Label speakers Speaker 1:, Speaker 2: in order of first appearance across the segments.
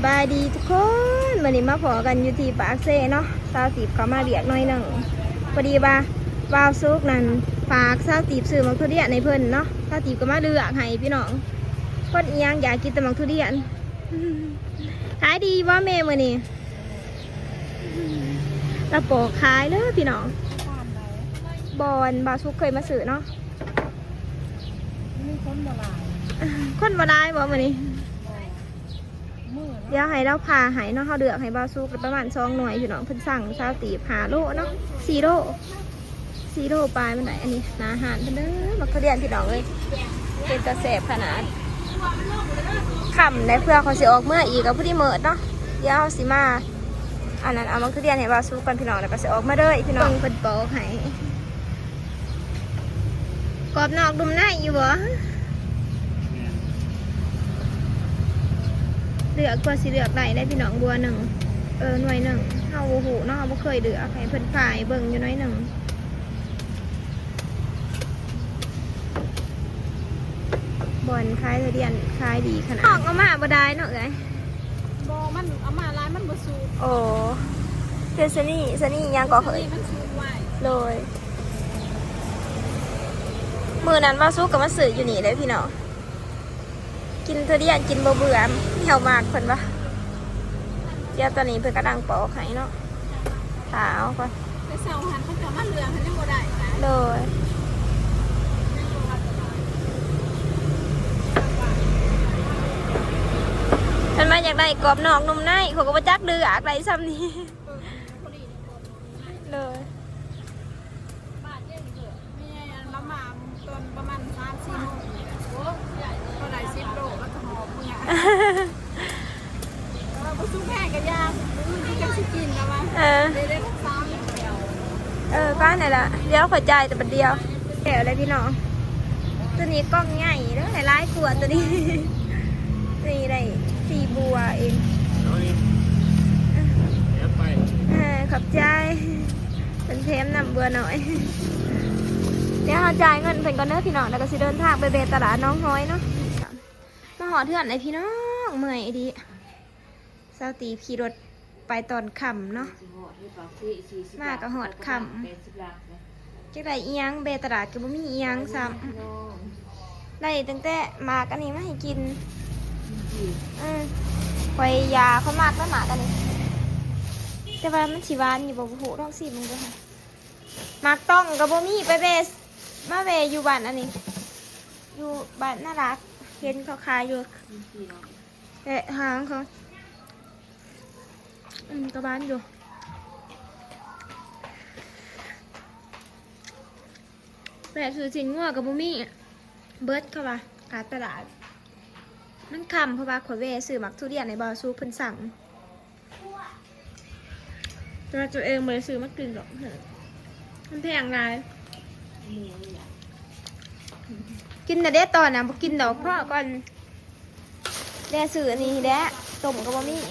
Speaker 1: บายดีทุกคนวันนี้มาพอกันอยู่ที่ปากเซ่เนาะสาวตีบเขามาเรียกหน่อยหนึ่งพอดีว่าวาวซุกนั่นฝากสาวตีบซื้อมังทุเรียนในเพิ่นเนาะสาวตีบก็มาเลือกให้พี่น้องคนอีหยังอยากกินแต่มังทุเรียนขายดีว่าแม่มื้อนี้เราปอกขายเลยพี่น้องบอนบาวซุกเคยมาซื้อเนาะคนบ่ได้บ่มื้อนี้เดี๋ยวให้เราพาให้เนาะเขาเดือกให้บาซูประมาณ2 หน่วยพี่น้องเพิ่นสั่งชาวตี5 โลเนาะ4 โล4 โลปลายมันไหนอันนี้นาอาหารเพิ่นเด้อมาเขาเรียนพี่น้องเลยเป็นตะแสบขนาดค่ำได้เพื่อเขาสิออกเมื่ออีกกับผู้ที่เมิดเนาะเดี๋ยวสิมาอันนั้นเอามาเขาเรียนให้บาซูกันพี่น้องแล้วก็สิออกมาเด้อพี่น้องเพิ่นปอกให้กรอบนอกดุมในอยู่บ่เลือกกว่าสิเลือกได้พี่น้องบัวหนึ่งหน่วยหนึ่งเฮาหูเนาะเฮาบ่เคยเลือกให้เพิ่นขายเบิ่งอยู่น้อยหนึ่งบอนขายทุเรียนขายดีขนาดออกเอามาบ่ได้เนาะเอ้ย
Speaker 2: บ่มันเอามาลายมันบ่สูบ
Speaker 1: โอ้เจสนี่ยังก็เคย
Speaker 2: มันสูบไว้
Speaker 1: เลยมื้อนั้นว่าสู้กับมาซื้ออยู่นี่เลยพี่น้องกินทุเรียนกินบ่เบื่อเหี่ยวมากเพิ่นว่าเดี๋ยวตอนนี้เพิ่นกำลังปอกให้เนาะขาวก่อน
Speaker 2: ไปเซาหันเขาจะมาเรือหันยังบ่ได้นะ
Speaker 1: เลยมันมาอยากได้กรอบนอกนุ่มในเขาก็บ่จักดื้ออักได้ซ้ำนี่เลย
Speaker 2: บ้านเย็นเด้อมีละมาตอนประมาณ3-4 โมงโอ้ใหญ่เท่าไหร่10 โลแล้วก็หอบมึงอ่ะเราบ่สู้แพ้กันยามนี่จังสิกินแล้วว่าได้ๆซ้ำเดียว
Speaker 1: บ้านไหนล่ะเดี๋ยวขอจ่ายแต่บัดเดียวแถวเลยพี่น้องตัวนี้กล้องใหญ่เด้อหลายขวดตัวนี้นี่ได้4 บัวเองขอบใจเป็นเทมนำบัวหน่อยเดี๋ยวเราจ่ายเงินเพิ่นก่อนเด้อพี่น้องแล้วก็สิเดินทางไปเบตลาดน้องน้อยเนาะมาหอเถื่อนไอพี่น้องเมื่อยดีเศร้าตีขี่รถไปตอนค่ำเนาะมากับหอดค่ำจักได้อีหยังเบตลาดก็บ่มีอีหยังซ้ำได้ตั้งแต่หมากอันนี้มาให้กินไปยาเขามากแล้วหมากอันนี้แต่ว่ามันสิหวานอยู่บ่ฮู้ลองสิมึงดูค่ะหมากต้องก็บ่มีไปเบสมาเวอยู่บ้านอันนี้อยู่บ้านน่ารักเห็นเขาขายอยู่หางเขาก็บ้านอยู่แต่คือสินงัวกับบุมี่เบิร์ดเข้ามาขาตลาดมันคำเพราะว่าขวดเวซื้อมักทุเรียนในบอซูเพิ่นสั่งตัวเองไม่ได้ซื้อมากินหรอกมันแพงไงกินแต่เด็ดตอนน่ะบ่กินดอกเพราะก่อนแด่ซื้อนี่แด่ต้มกับบุมี่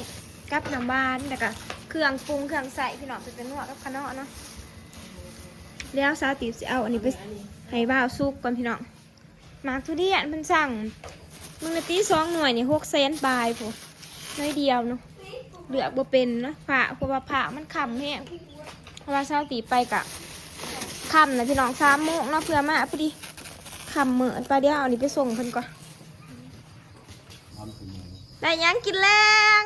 Speaker 1: กับน้ำบานแต่ก็เครื่องปรุงเครื่องใส่พี่น้องเป็นนัวกับขนมเนาะแล้วซาติสิเอาอันนี้ไปให้บ่าวซุกก่อนพี่น้องมาทุเรียนเพิ่นสั่งมึงในตี2 หน่วยนี่600,000ปลายผู้น้อยเดียวเนาะเหลือกบ่เป็นเนาะผ่าเพราะว่าผ่ามันค่ำแห้งเพราะว่าซาติไปกะค่ำนะพี่น้อง3 โมงเนาะเพื่อมาพอดีค่ำมื้อไปเดี๋ยวเอาอันนี้ไปส่งเพิ่นก่อนได้ยังกินแรง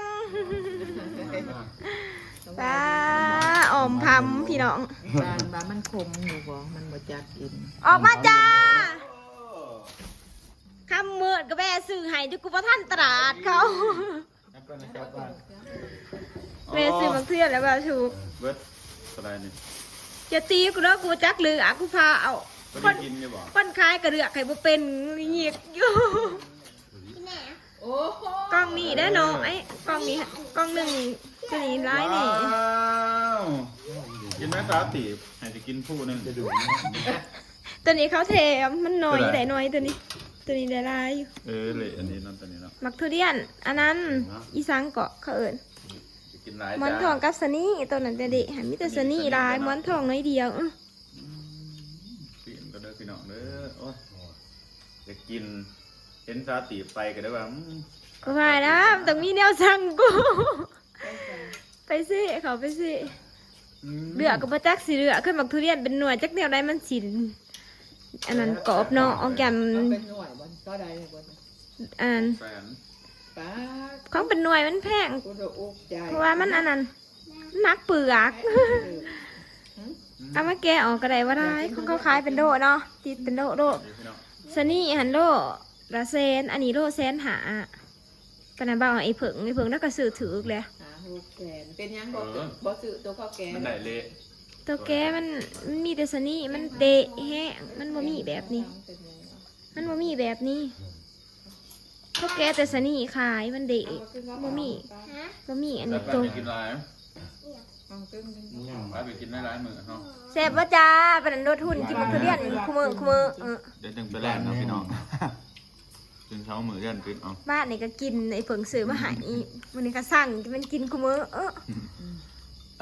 Speaker 1: ปลาอ่อมพำพี่น้อง
Speaker 2: บานมันคมอยู่บ่มันบ่จัดกิน
Speaker 1: ออกมาจ้าคำมืดก็แม่ซื้อให้ที่กูว่าท่านตลาดเขาแม่ซื้อมาเพื่อนแล้วแบบชู
Speaker 3: เบิร์ดอะไรนี่
Speaker 1: จะตีกูแล้วกูจักเลือกูพาเอาคนคล้ายกระเดือกไข่บุเป็นเงียบอยู่กล้องนี่ได้น้องไอ้กล้องนี้กล้องหนึ่งตัวนี้ร้ายนี่
Speaker 3: กินแม่สาตีให้จะกินผู้นึงจะดู
Speaker 1: ตัวนี้เขาเทมันหน่อยแต่หน่อยตัวนี้ได้ร้ายอยู่
Speaker 3: เลยอันนี้นั่นตัวนี้เนาะ
Speaker 1: มักทุเรียนอันนั้นอีสังเกาะเขาเอิญหมอนทองกับสนี่ตัวนั้นแต่เด็กหันมิแต่สนี่ร้ายหมอนทองน้อยเดียว
Speaker 3: เปลี่ยนก็ได้พี่น้องเด้อโอ้ยจะกินเห็นสาตีไปก็ได้ว่า
Speaker 1: ก็ว่านะต้องมีแนวสั่งกู ไปสิเขาไปสิเลือกก็บ่จักสิเลือกขึ้นบักทุเรียนเป็นหน่วยจักแนวใดมันสิอันนั้นกรอบเนาะออกแกม
Speaker 2: เป็นหน่วยบนก็ได้บน
Speaker 1: อันนั้น
Speaker 3: แฟน
Speaker 2: ป้า
Speaker 1: ของเป็นหน่วยมันแพง
Speaker 2: กูจะอุกใจ
Speaker 1: เพราะว่ามันอันนั้นหนักเปลือก เอามาแกะออกก็ได้ว่าได้ของเขาขายเป็นโดเนาะติดเป็นโดโด
Speaker 3: พี่น้อง
Speaker 1: สนี่หันโดละเซนอันนี้โดเซนหาปนันบ่าวไอ้เผิงแล้วก็ซื้อถือเลย
Speaker 2: หาหูแกนเป็นยังบ่ซื้อตัวข้าวแกง
Speaker 3: มันได้เละ
Speaker 1: ตัวแกมันมีแต่สนี่มันเดะแห้งมันบ่มีแบบนี้ มันบ่มีแบบนี้ตัวแกแต่สนี่ขายมันเดะบ่มีอัน
Speaker 3: แต่
Speaker 1: นี้
Speaker 3: แฟน
Speaker 1: ตัว
Speaker 3: ไปกินร้ายไปกินได้ร้ายมือเนาะ
Speaker 1: แซ่บว่าจ้าปนันโดดหุ่นกินมักทุเรียนคุมือ
Speaker 3: เดี๋ยวจึงไปแล่นนะพี่น้องจึงเช้ามือเล่นกินเอา
Speaker 1: บ้านนี่ก็กินไอ้เผิงซื้อมาให้วันนี้ก็สั่งมันกินคุมือ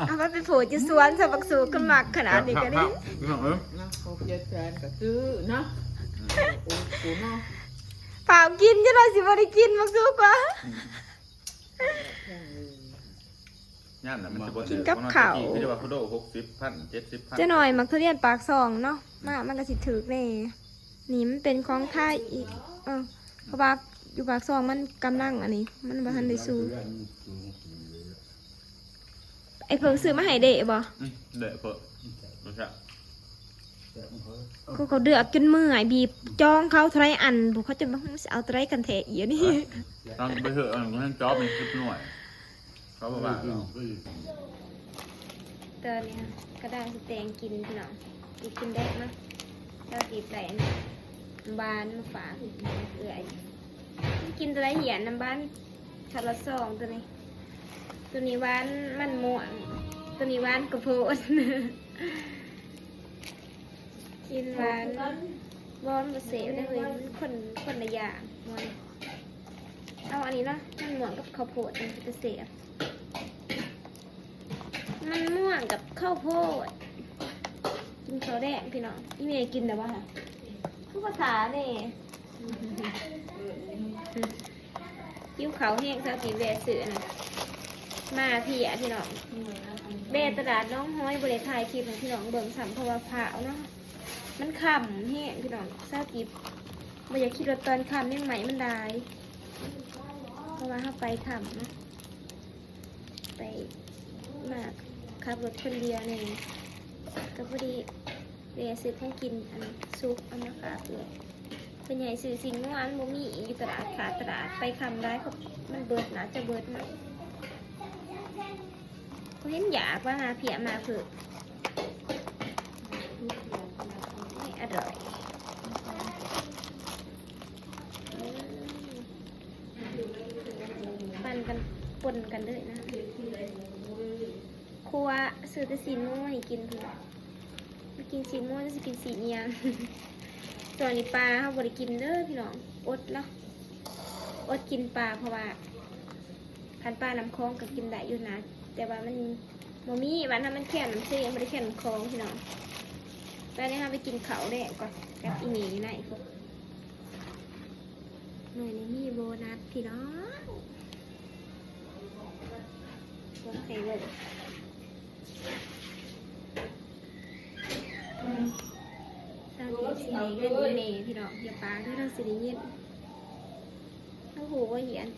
Speaker 1: เอาไปโผล่จะสวนสบักสูกันหมักขนาดนี้ก็ได้
Speaker 3: พี่น้อง
Speaker 2: นะครบเจ็ดแสนก็ซื้อเนาะกูเนาะ
Speaker 1: เปล่ากินจะได้สิบ่ได้กินบักสูกว่า
Speaker 3: ย่านน่ะมันจะบ่
Speaker 1: กินกับข้าว
Speaker 3: ที่ว่าเขาโด60,000 70,000
Speaker 1: จะหน่อยมักทุเรียนปากซองเนาะมามันก็สิถึกแน่นี่มันเป็นของไทยอีกเพราะว่าอยู่ปากซองมันกำลังอันนี้ มันบ่ทันได้สู้ไอ้เพิ่งซื้อมาให้เดะบ่
Speaker 3: เด้อเพิ่นรู้จัก
Speaker 1: กูเขาเดือกจนเมื่อยบีบจ้องเขาเท่าไรอันบุเขาจะมาเอาเท่าไรกันแทะอีนี่
Speaker 3: ตอนไปเถอะมันจ๊อบเป็นคลิปหน่วยเขาบอกว่าเรา
Speaker 1: ตอนนี้ก็ได้สแตงกินพี่น้องกินได้ไหมเราตีใส่บานมาฝากเอื่อยกินตัวไรเหียนน้ำบ้านชัดละซองตัวนี้หวานมันม่วงตัวนี้หวานกระโพด กินหวานบอนมาเสียได้เลยคนละอย่างมันเอาอันนี้เนาะมันม่วงกับข้าวโพดมันจะเสียมันม่วงกับข้าวโพดกินข้าวแดงพี่น้องอีเมย์กินแต่ว่าผู้ภาษาเนี่ยยิ้วเขาแห้งซาสีแวเสือนะมาพี่อ่ะพี่น้องเบตลาดน้องห้อยบริไทยคลิปของพี่น้องเบิ่งสัมภาวะเผาเนาะมันขำแห้งพี่น้องซากิบไม่อยากคิดว่าตอนขำยังไหมมันได้เพราะว่าเข้าไปขำนะไปมากขับรถคนเดียวเนี่ยก็พอดีเรียซื้อของกินอันซุปอันนะคะเลยเป็นใหญ่ซื้อสิ่งเมื่อวานโมมี่อยู่ตลาดขาดตลาดไปคำได้เขามันเบิดนะจะเบิดไหมก็เห็นอยากว่ามาเพียมาเผือกไม่อร่อยปั่นกันปนกันเลยนะครัวซื้อแต่สีม่วงให้กินเถอะไม่กินสีม่วงจะกินสีเนียนส่วนนี้ปลาเขาบริกินเด้อพี่น้องอดแล้วอดกินปลาเพราะว่าคันปลาน้ำคลองก็กินได้อยู่นะแต่ว่ามันโมมี่วันนั้นมันแค่น้ำเสียงไม่ได้แค่น้ำคลองพี่น้องตอนนี้เราไปกินเขาแดงก่อนกับอีหมีไหนพวกหน่วยนี้มีโบนัสพี่น้องโอเคเลยตามที่สีเงินอีเมย์พี่น้องอย่าปาที่เราสีเงินทั้งหูก็เหียน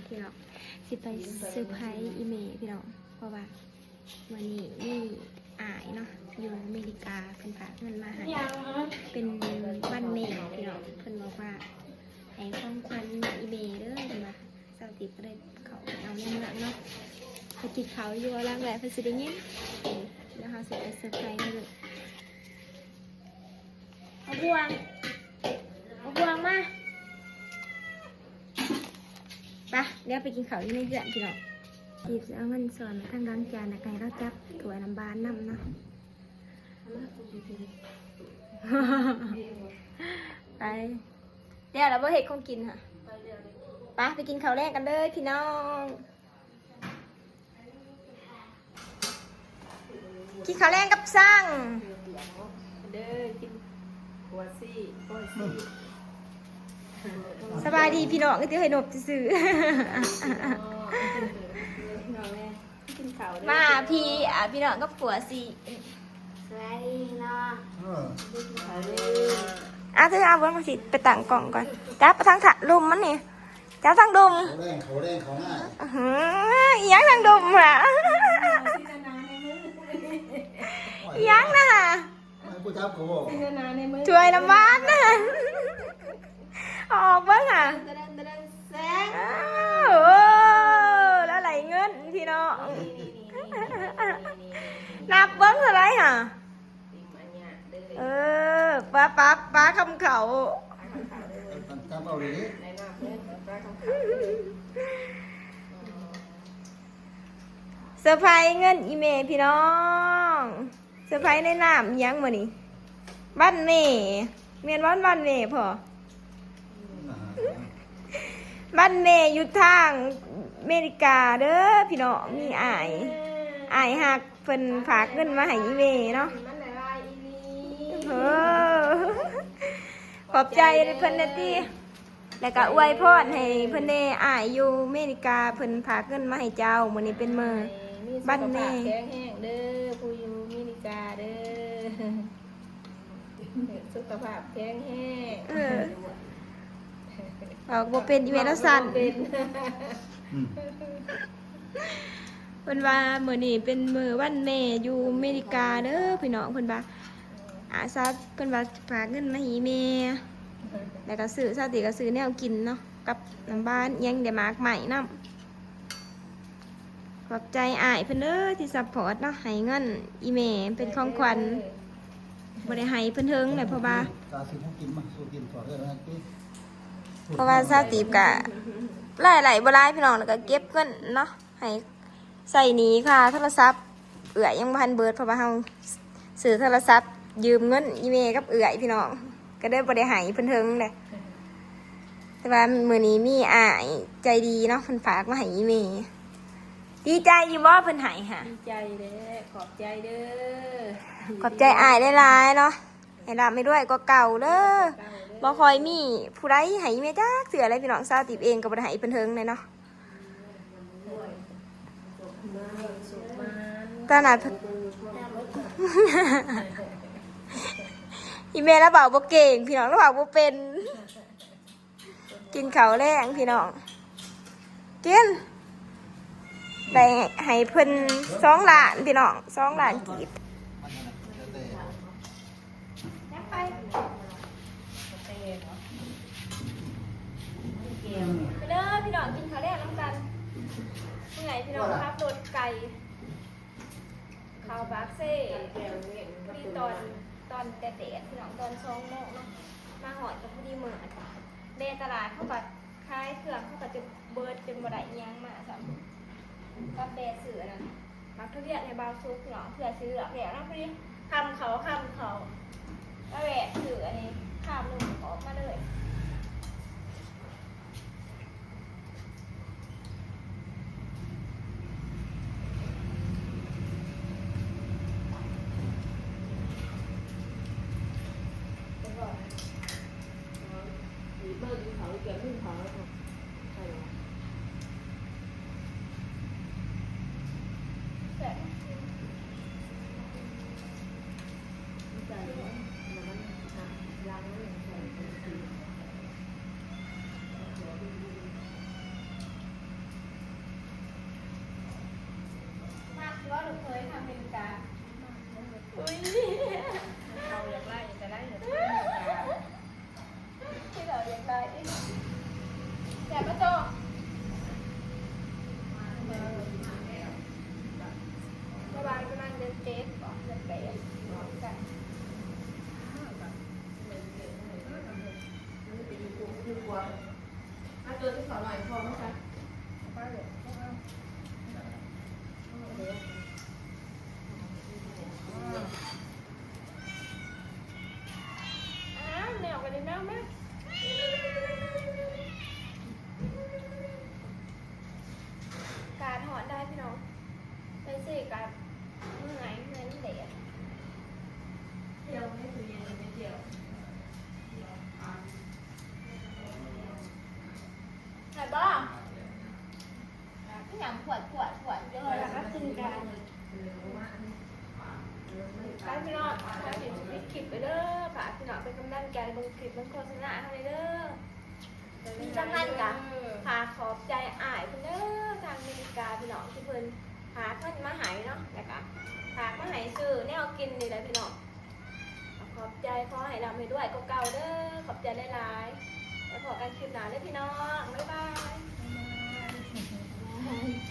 Speaker 1: พี่น้องสิไปเซอร์ไพรส์อีเมย์พี่น้องเพราะว่าวันนี้นี่อายเนาะอยู่อเมริกาเป็นฝากเงินมาให้เป็นวันเมย์พี่น้องเพิ่นบอกว่าให้ของขวัญอีเมย์เด้อมาสาวติดก็เลยเขาเอาเงินเนาะไปกินเขาอยู่ร่างแหละเพิ่นสิได้เงินแล้วเขาสิไปเซอร์ไพรส์เลยเอาบวงมาปะเดี๋ยวไปกินข้าวที่ในเรือนพี่น้องจีบเอาเงินส่วนทางร้านจานนะไก่เราจับถั่วน้ำบานน้ำเนาะไปเดี๋ยวเราบ่เห็ดของกินค่ะไปกินข้าวแรกกันเลยพี่น้องกินข้าวแรกกับสั่ง
Speaker 2: เด้อกินหัวซี่ก้อยซี่
Speaker 1: สบายดีพี่น้องก็เดี๋ยวให้นบซื่อ
Speaker 2: น้องแม่กินข้าว
Speaker 1: ๆมาพี่พี่น้องก็ผัวสิ
Speaker 2: สบายดีเนาะ
Speaker 4: เออ
Speaker 2: กินข้าวเลย
Speaker 1: เธอเอาเบิ้งมาสิไปตั้งกล่องก่อนจับไปทางถัดลุมมันนี่จับทางดุม
Speaker 4: เขาแรงเขาง่าย
Speaker 1: อีหยังทางดุมล่ะอีหยังน่ะ
Speaker 4: ไม่ผู้ทับเขาบอก
Speaker 2: กินนาในมือ
Speaker 1: ช่วยน้ำมันน่ะออกเบิ้งอ่ะ
Speaker 2: ตะดันแซง
Speaker 1: อ้าวโอ้แล้วไหลเงินพี่น้องนับเบิ้งเท่าไหรฮะเออป้าคำเขา
Speaker 4: ทำเอาเลย
Speaker 1: เซอร์ไพรส์เงินอีเมลพี่น้องเซอร์ไพรส์ในน้ำอิหยังมื้อนี้บ้านเมเมียนบ้านเมพอบ้านเมอยู่ทางอเมริกาเด้อพี่น้องมีอายหักเพิ่นฝากเงินมาให้อีเมเนาะ
Speaker 2: มันละลายอีลี
Speaker 1: เออขอบใจเพิ่นนะติแล้วก็อวยพรให้เพิ่นได้อายอยู่อเมริกาเพิ่นฝากเงินมาให้เจ้ามื้อนี้เป็นมื้อ บ้านแม่
Speaker 2: แข็งแห้งเด้อผู้อยู่มินิกาเด้อสุขภาพแข็งแห้ง
Speaker 1: เออบอกบ่เป็นอีเมลแล้วสั่น
Speaker 2: เป็น
Speaker 1: เพิ่นว่ามื้อนี้เป็นมื้อวันแม่อยู่อเมริกาเด้อพี่น้องเพิ่นว่าอาซาเพิ่นว่าฝากเงินมาให้แม่แล้วก็ซื้อซาติก็ซื้อแนวกินเนาะกับน้ำบ้านยังได้มากใหม่นำขอบใจอ้ายเพิ่นเด้อที่ซัพพอร์ตเนาะให้เงินอีแม่เป็นของขวัญบ่ได้ให้เพิ่นเทิงแหละเพราะว่า
Speaker 4: ตาสิผู้กินมาสู้กินต่อได้แล้วพี่
Speaker 1: เพราะว่าซาติบก็หลายๆบ่หลายพี่น้องแล้วก็เก็บเงินเนาะให้ใส่หนี้ค่ะโทรศัพท์เอื้อยยังบ่ทันเบิดเพราะว่าเฮาซื้อโทรศัพท์ยืมเงินอีเมลกับเอื้อยพี่น้องก็ได้บ่ได้ให้เพิ่นเทิงเลยแต่ว่ามื้อนี้มีอ้ายใจดีเนาะเพิ่นฝากมาให้อีเมลดีใจอยู่บ่เพิ่นให้ค่ะ
Speaker 2: ดีใจเด้อขอบใจเด้อ
Speaker 1: ขอบใจอ้ายหลายๆเนาะให้รับไม่ด้วยก็เก่าเด้อบ่ค่อยมีผู้ใดให้อีเมลจักเทื่อเลยพี่น้องซาติบเองก็บ่ได้ให้เพิ่นเทิงเลยเนาะตอนนั้น อีเมลแล้วเบาบ่เก่งพี่น้องแล้วเบาบ่เป็น กินข้าวแรงพี่น้องกินได้ให้เพิ่น2 ล้านพี่น้อง2 ล้านกีบไปเด้อพี่น้องกินข้าวแรงน้ำกันเมื่อไหร่พี่น้องครับรถไก่ข้าวบาร์เซ่พอดีตอนแต่พี่น้องตอน2 โมงเนาะมาหอดกับพอดีมื้อเดตลาดเขาก็ขายเครื่องเขาก็จะเบิดจนบ่ได้อิหยังมาซ้ำกับแบเสือนั่นมักทุเรียนในบาวซุกเนาะเผื่อซื้อแล้วเนาะพอดีคำเขาก็แหวะถืออันนี้ข้ามลงออกมาเลยว่าหนูเคยทำเป็นการอุ้ยเราอยากไล่จะไล่ที่เราอยากได้แต่ประตูระบายประมาณเดือนเจ็ดก่อนเดือนแปดกันตัวที่สอนหน่อยพอไหมคะแนวกันเลยแมวไหมการหอนได้พี่น้องไปสิการเมื่อไงเมื่อนี่เด็ดเดี๋ยวไม่ถือ บ้างพี่หยำขวดเยอะแล้วก็กินกันไปพี่น้องถ้าเห็นปิดคลิปไปเด้อฝากพี่น้องเป็นกำลังใจบนคลิปบนโฆษณาให้เด้อมีจำนวนกันพาขอบใจอ้ายเพิ่นเด้อทางอเมริกาพี่น้องที่เพิ่นพาเพิ่นมาหายเนาะแล้วก็พามาหายซื้อแนวกินนี่แหละพี่น้องขอบใจขอให้เราไปด้วยเก่าๆเด้อขอบใจหลายๆแล้วพอกันคลิปหน้าเด้อพี่น้องบ๊ายบาย